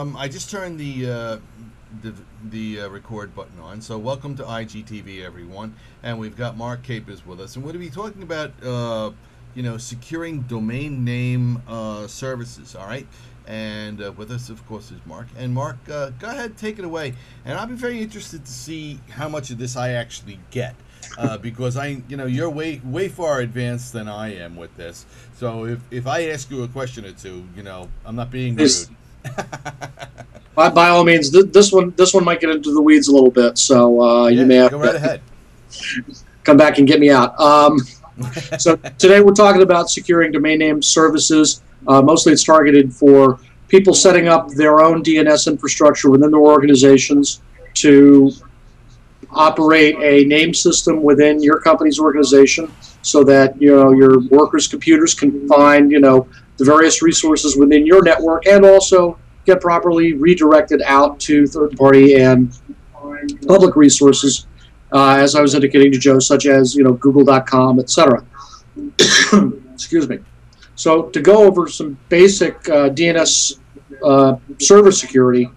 I just turned the record button on. So welcome to IGTV, everyone, and we've got Mark Capers with us, and we're going to be talking about securing domain name services. All right, and with us, of course, is Mark. And Mark, go ahead, take it away. And I'll be very interested to see how much of this I actually get. Because you're way far advanced than I am with this. So if I ask you a question or two, I'm not being rude. By all means, this one might get into the weeds a little bit. So you may have go right ahead. Come back and get me out. So today we're talking about securing domain name services. Mostly it's targeted for people setting up their own DNS infrastructure within their organizations to operate a name system within your company's organization so that your workers' computers can find the various resources within your network and also get properly redirected out to third-party and public resources, as I was indicating to Joe, such as Google.com, etc. Excuse me. So to go over some basic DNS server security,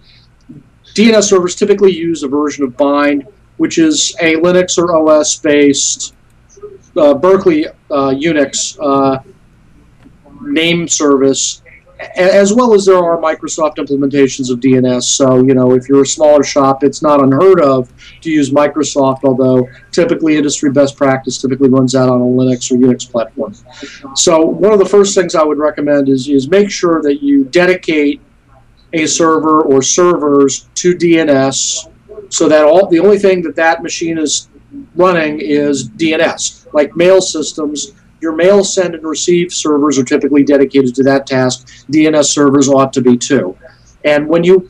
DNS servers typically use a version of Bind, which is a Linux or OS-based Berkeley Unix name service, as well as there are Microsoft implementations of DNS. So, if you're a smaller shop, it's not unheard of to use Microsoft, although typically industry best practice typically runs out on a Linux or Unix platform. So one of the first things I would recommend is make sure that you dedicate a server or servers to DNS so that the only thing that machine is running is DNS. Like mail systems, your mail send and receive servers are typically dedicated to that task. DNS servers ought to be too. And when you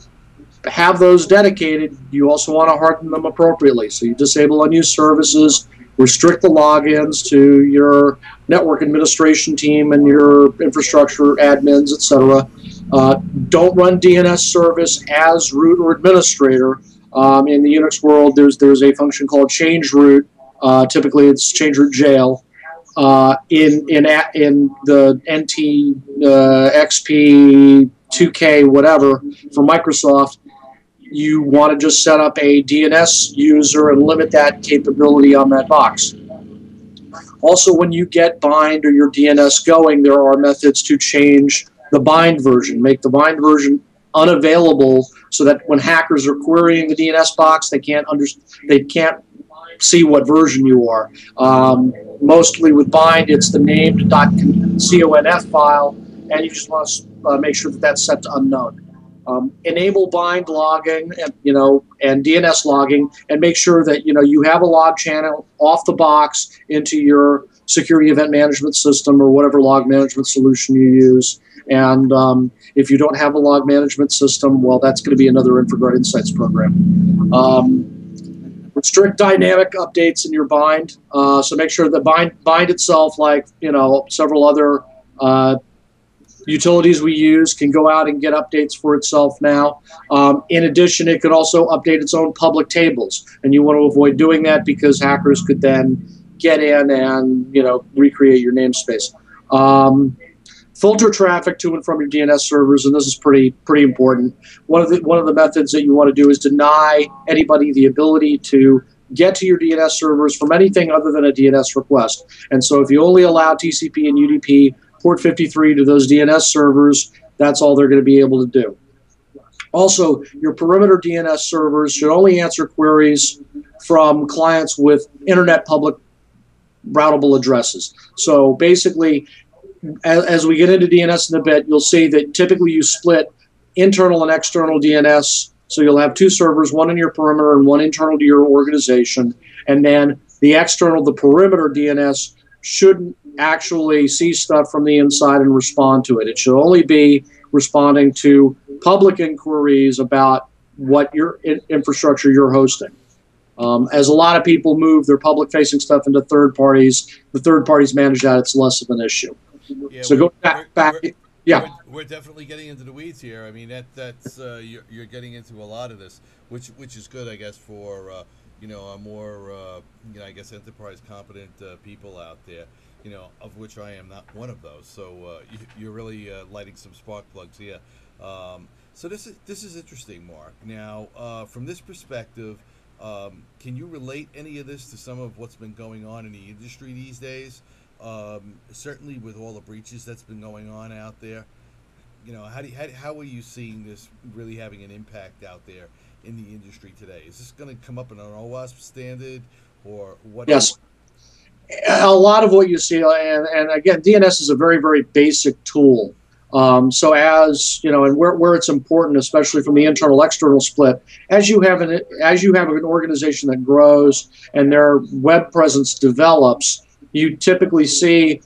have those dedicated, you also want to harden them appropriately. So you disable unused services, restrict the logins to your network administration team and your infrastructure admins, etc. Don't run DNS service as root or administrator. In the Unix world, there's a function called change root. Typically, it's change root jail. In the NT XP 2K whatever for Microsoft, you want to just set up a DNS user and limit that capability on that box. Also, when you get Bind or your DNS going, there are methods to change the Bind version, make the Bind version unavailable so that when hackers are querying the DNS box, they can't see what version you are. Mostly with Bind, it's the named .conf file, and you just want to make sure that that's set to unknown. Enable Bind logging and DNS logging, and make sure that you have a log channel off the box into your security event management system or whatever log management solution you use. And if you don't have a log management system, well, that's going to be another InfraGard Insights program. Restrict dynamic updates in your Bind. So make sure that Bind itself, like several other utilities we use, can go out and get updates for itself now. In addition, it could also update its own public tables, and you want to avoid doing that because hackers could then get in and recreate your namespace. Filter traffic to and from your DNS servers, and this is pretty important. One of the methods that you want to do is deny anybody the ability to get to your DNS servers from anything other than a DNS request. And so if you only allow TCP and UDP port 53 to those DNS servers, that's all they're going to be able to do. Also, your perimeter DNS servers should only answer queries from clients with internet public routable addresses. So basically, as we get into DNS in a bit, you'll see that typically you split internal and external DNS. So you'll have two servers, one in your perimeter and one internal to your organization. And then the external, the perimeter DNS, shouldn't actually see stuff from the inside and respond to it. It should only be responding to public inquiries about what your infrastructure you're hosting. As a lot of people move their public-facing stuff into third parties, the third parties manage that. It's less of an issue. Yeah, so go back. Yeah, we're definitely getting into the weeds here. I mean, that's you're getting into a lot of this, which is good, I guess, for a more I guess enterprise competent people out there. Of which I am not one of those. So you're really lighting some spark plugs here. So this is interesting, Mark. Now, from this perspective, can you relate any of this to some of what's been going on in the industry these days? Certainly with all the breaches that's been going on out there. How are you seeing this really having an impact out there in the industry today? Is this going to come up in an OWASP standard, or what? Yes. A lot of what you see, and again, DNS is a very, very basic tool. So as you know, and where it's important, especially from the internal-external split, as you have an organization that grows and their web presence develops, you typically see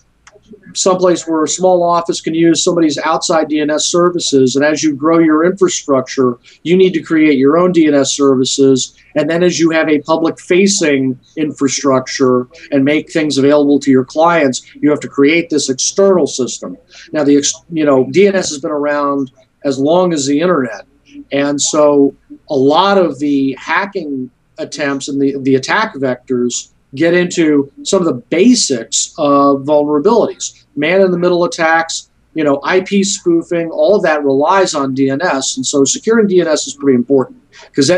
someplace where a small office can use somebody's outside DNS services. And as you grow your infrastructure, you need to create your own DNS services. And then as you have a public-facing infrastructure and make things available to your clients, you have to create this external system. Now, DNS has been around as long as the internet. And so a lot of the hacking attempts and the attack vectors get into some of the basics of vulnerabilities. Man-in-the-middle attacks, IP spoofing, all of that relies on DNS. And so securing DNS is pretty important, because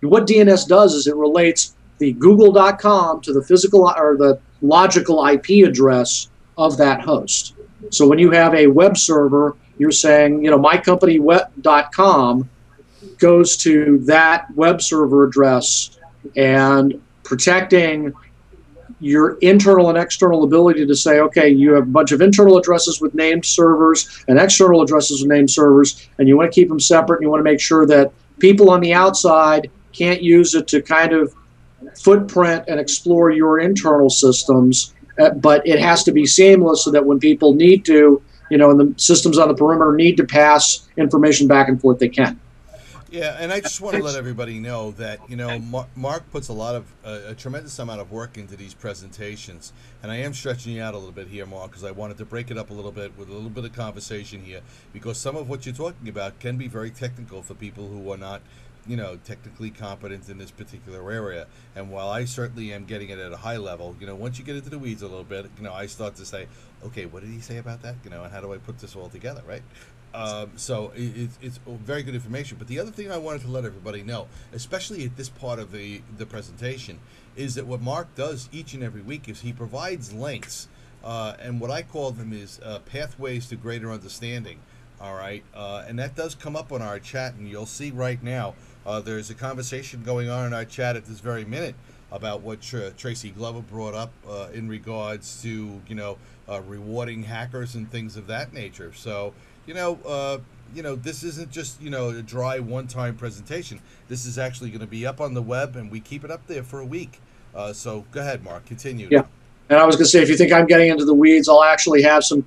what DNS does is it relates the google.com to the physical or the logical IP address of that host. So when you have a web server, you're saying, mycompany.com goes to that web server address, and protecting your internal and external ability to say, okay, you have a bunch of internal addresses with named servers and external addresses with named servers, and you want to keep them separate, and you want to make sure that people on the outside can't use it to kind of footprint and explore your internal systems, but it has to be seamless so that when people need to, and the systems on the perimeter need to pass information back and forth, they can. Yeah, and I just want to let everybody know that, Mark puts a tremendous amount of work into these presentations, and I am stretching you out a little bit here, Mark, because I wanted to break it up a little bit with a little bit of conversation here, because some of what you're talking about can be very technical for people who are not, technically competent in this particular area. And while I certainly am getting it at a high level, once you get into the weeds a little bit, I start to say, okay, what did he say about that? And how do I put this all together, right? So it's very good information. But the other thing I wanted to let everybody know, especially at this part of the presentation, is that what Mark does each and every week is he provides links, and what I call them is pathways to greater understanding. All right, and that does come up on our chat, and you'll see right now there's a conversation going on in our chat at this very minute about what Tracy Glover brought up in regards to rewarding hackers and things of that nature. So this isn't just a dry one-time presentation. This is actually going to be up on the web, and we keep it up there for a week. So go ahead, Mark. Continue. Yeah. And I was going to say, if you think I'm getting into the weeds, I'll actually have some,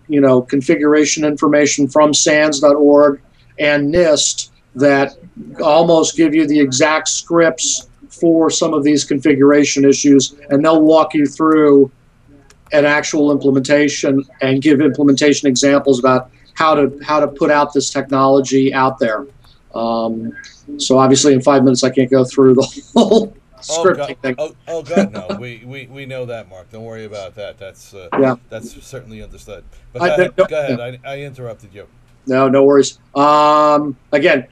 configuration information from SANS.org and NIST that almost give you the exact scripts for some of these configuration issues, and they'll walk you through an actual implementation and give implementation examples about how to put out this technology out there. So obviously, in 5 minutes, I can't go through the whole scripting thing. Oh God, no. We know that, Mark. Don't worry about that. That's certainly understood. But go ahead. I interrupted you. No worries. Again,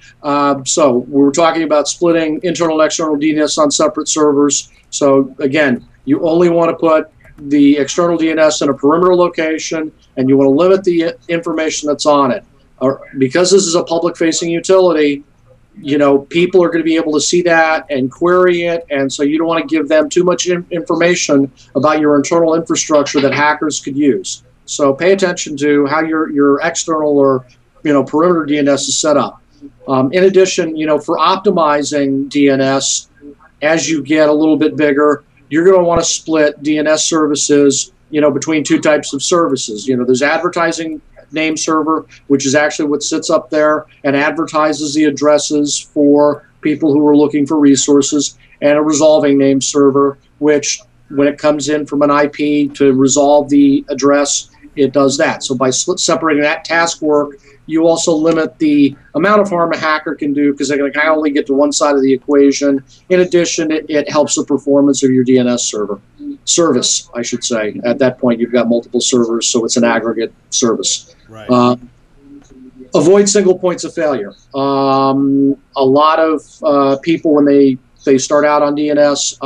so we were talking about splitting internal and external DNS on separate servers. So again, you only want to put the external DNS in a perimeter location, and you want to limit the information that's on it. Because this is a public-facing utility, people are going to be able to see that and query it, and so you don't want to give them too much information about your internal infrastructure that hackers could use. So pay attention to how your external or perimeter DNS is set up. In addition, for optimizing DNS, as you get a little bit bigger, you're going to want to split DNS services, between two types of services. There's advertising name server, which is actually what sits up there and advertises the addresses for people who are looking for resources, and a resolving name server, which when it comes in from an IP to resolve the address, it does that. So by separating that task work, you also limit the amount of harm a hacker can do, because they can only get to one side of the equation. In addition, it helps the performance of your DNS service, I should say. At that point, you've got multiple servers, so it's an aggregate service. Right. Avoid single points of failure. A lot of people, when they start out on DNS,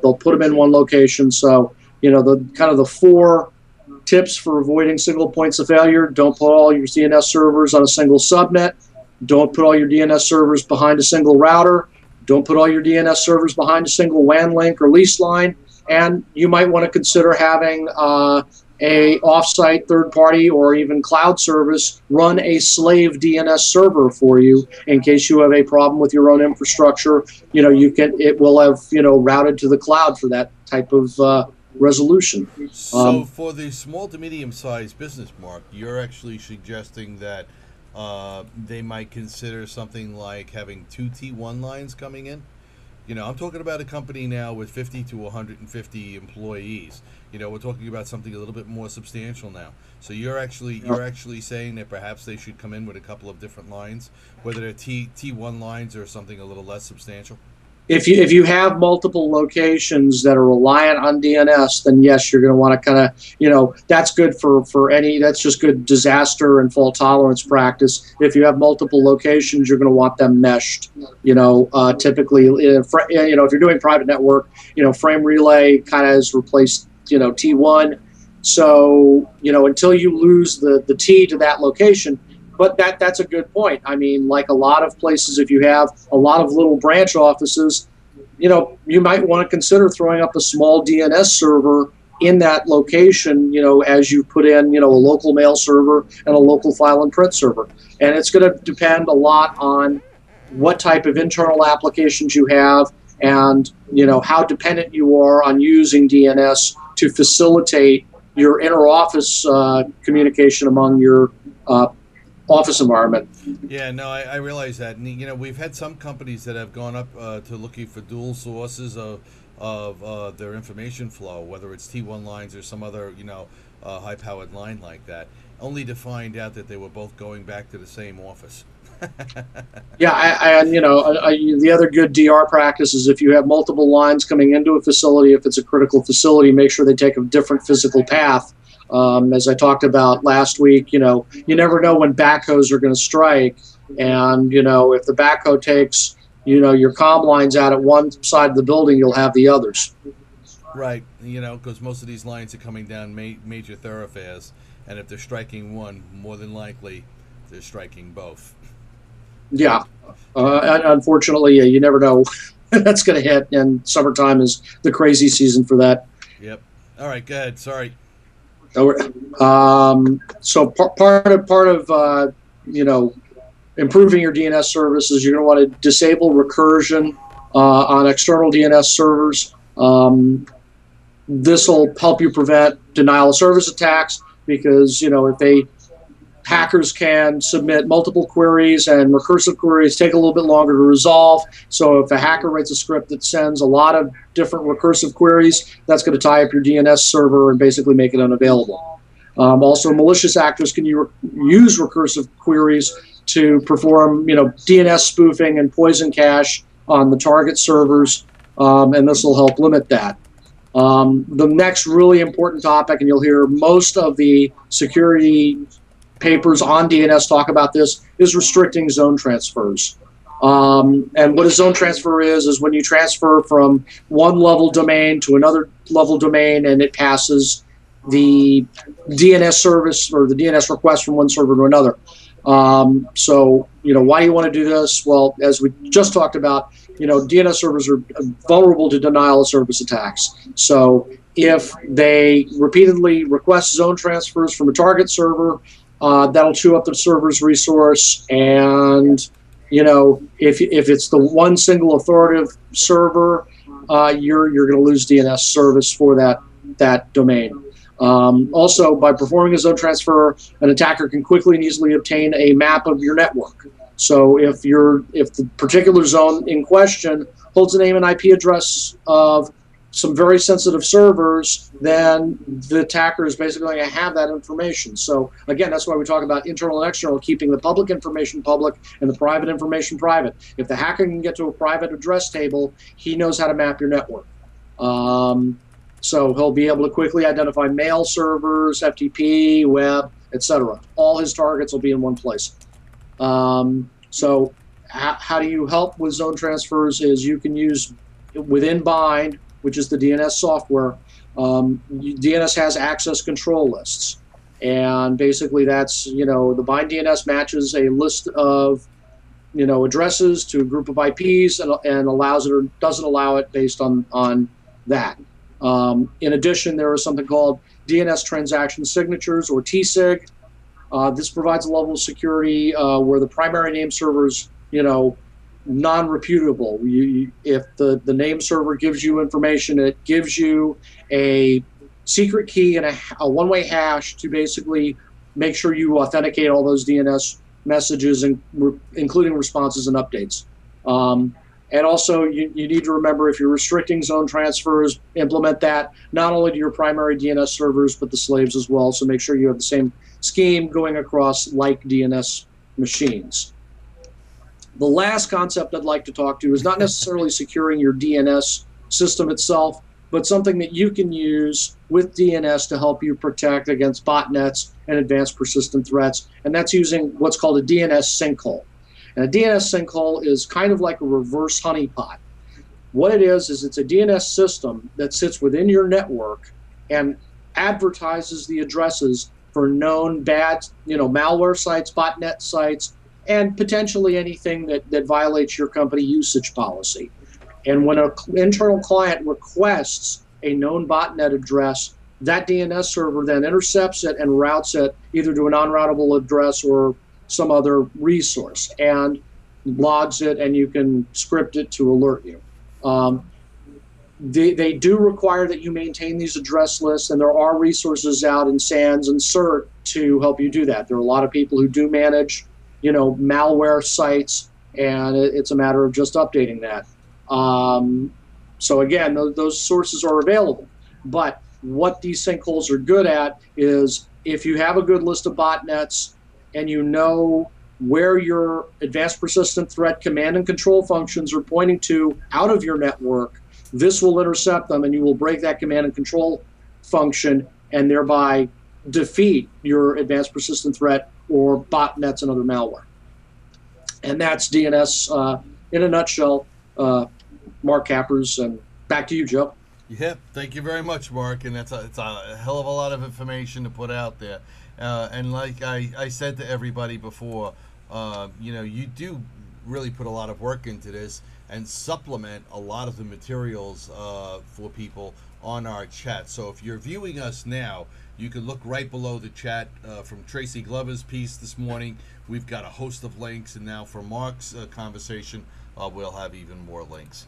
they'll put them in one location. So, the kind of the 4 tips for avoiding single points of failure: don't put all your DNS servers on a single subnet. Don't put all your DNS servers behind a single router. Don't put all your DNS servers behind a single WAN link or lease line. And you might want to consider having a offsite third-party or even cloud service run a slave DNS server for you in case you have a problem with your own infrastructure. It will have routed to the cloud for that type of resolution. So for the small to medium-sized business, Mark, you're actually suggesting that they might consider something like having 2 T1 lines coming in. I'm talking about a company now with 50 to 150 employees. We're talking about something a little bit more substantial now. So you're actually saying that perhaps they should come in with a couple of different lines, whether they're T1 lines or something a little less substantial. If you have multiple locations that are reliant on DNS, then yes, you're going to want to kind of, that's good that's just good disaster and fault tolerance practice. If you have multiple locations, you're going to want them meshed. Typically, if you're doing private network, frame relay kind of has replaced, T1. So, until you lose the T to that location. But that's a good point. I mean, like a lot of places, if you have a lot of little branch offices, you might want to consider throwing up a small DNS server in that location, as you put in, a local mail server and a local file and print server. And it's going to depend a lot on what type of internal applications you have and, how dependent you are on using DNS to facilitate your inter-office communication among your office environment. Yeah, no, I realize that. And, we've had some companies that have gone up to looking for dual sources of their information flow, whether it's T1 lines or some other, high-powered line like that, only to find out that they were both going back to the same office. Yeah, the other good DR practice is if you have multiple lines coming into a facility, if it's a critical facility, make sure they take a different physical path. As I talked about last week, you never know when backhoes are going to strike. And, if the backhoe takes, your comm lines out at one side of the building, you'll have the others. Right. Because most of these lines are coming down major thoroughfares. And if they're striking one, more than likely they're striking both. Yeah. Unfortunately, you never know that's going to hit. And summertime is the crazy season for that. Yep. All right. Go ahead. Sorry. So part of improving your DNS services, you're going to want to disable recursion on external DNS servers. This will help you prevent denial of service attacks because if hackers can submit multiple queries and recursive queries take a little bit longer to resolve. So if a hacker writes a script that sends a lot of different recursive queries, that's going to tie up your DNS server and basically make it unavailable. Also, malicious actors can use recursive queries to perform, DNS spoofing and poison cache on the target servers, and this will help limit that. The next really important topic, and you'll hear most of the security papers on DNS talk about this, is restricting zone transfers. And what a zone transfer is when you transfer from one level domain to another level domain and it passes the DNS service or the DNS request from one server to another. So, why do you want to do this? Well, as we just talked about, DNS servers are vulnerable to denial of service attacks. So if they repeatedly request zone transfers from a target server, that'll chew up the server's resource, and if it's the one single authoritative server, you're going to lose DNS service for that domain. Also, by performing a zone transfer, an attacker can quickly and easily obtain a map of your network. So if the particular zone in question holds a name and IP address of some very sensitive servers, then the attacker is basically going to have that information. So again, that's why we talk about internal and external, keeping the public information public and the private information private. If the hacker can get to a private address table, he knows how to map your network. So he'll be able to quickly identify mail servers, FTP, web, etc. All his targets will be in one place. So how do you help with zone transfers is you can use within Bind, which is the DNS software. DNS has access control lists. And basically that's, the Bind DNS matches a list of, addresses to a group of IPs and allows it or doesn't allow it based on that. In addition, there is something called DNS transaction signatures, or TSIG. This provides a level of security where the primary name server is, non-reputable. If the name server gives you information, it gives you a secret key and a one-way hash to basically make sure you authenticate all those DNS messages, including responses and updates. And also, you need to remember, if you're restricting zone transfers, implement that not only to your primary DNS servers, but the slaves as well. So make sure you have the same scheme going across like DNS machines. The last concept I'd like to talk to is not necessarily securing your DNS system itself, but something that you can use with DNS to help you protect against botnets and advanced persistent threats, and that's using what's called a DNS sinkhole. And a DNS sinkhole is kind of like a reverse honeypot. What it is it's a DNS system that sits within your network and advertises the addresses for known bad, malware sites, botnet sites, and potentially anything that violates your company usage policy. And when an internal client requests a known botnet address, that DNS server then intercepts it and routes it either to a non-routable address or some other resource and logs it, and you can script it to alert you. They do require that you maintain these address lists, and there are resources out in SANS and CERT to help you do that. There are a lot of people who do manage, malware sites, and it's a matter of just updating that. So again, those sources are available. But what these sinkholes are good at is if you have a good list of botnets and you know where your advanced persistent threat command and control functions are pointing to out of your network, this will intercept them and you will break that command and control function and thereby defeat your advanced persistent threat or botnets and other malware. And that's DNS in a nutshell. Mark Cappers, and back to you, Joe. Yeah, thank you very much, Mark. And it's a hell of a lot of information to put out there. And like I said to everybody before, you do really put a lot of work into this and supplement a lot of the materials for people on our chat. So if you're viewing us now, you can look right below the chat from Tracy Glover's piece this morning. We've got a host of links, and now for Mark's conversation, we'll have even more links.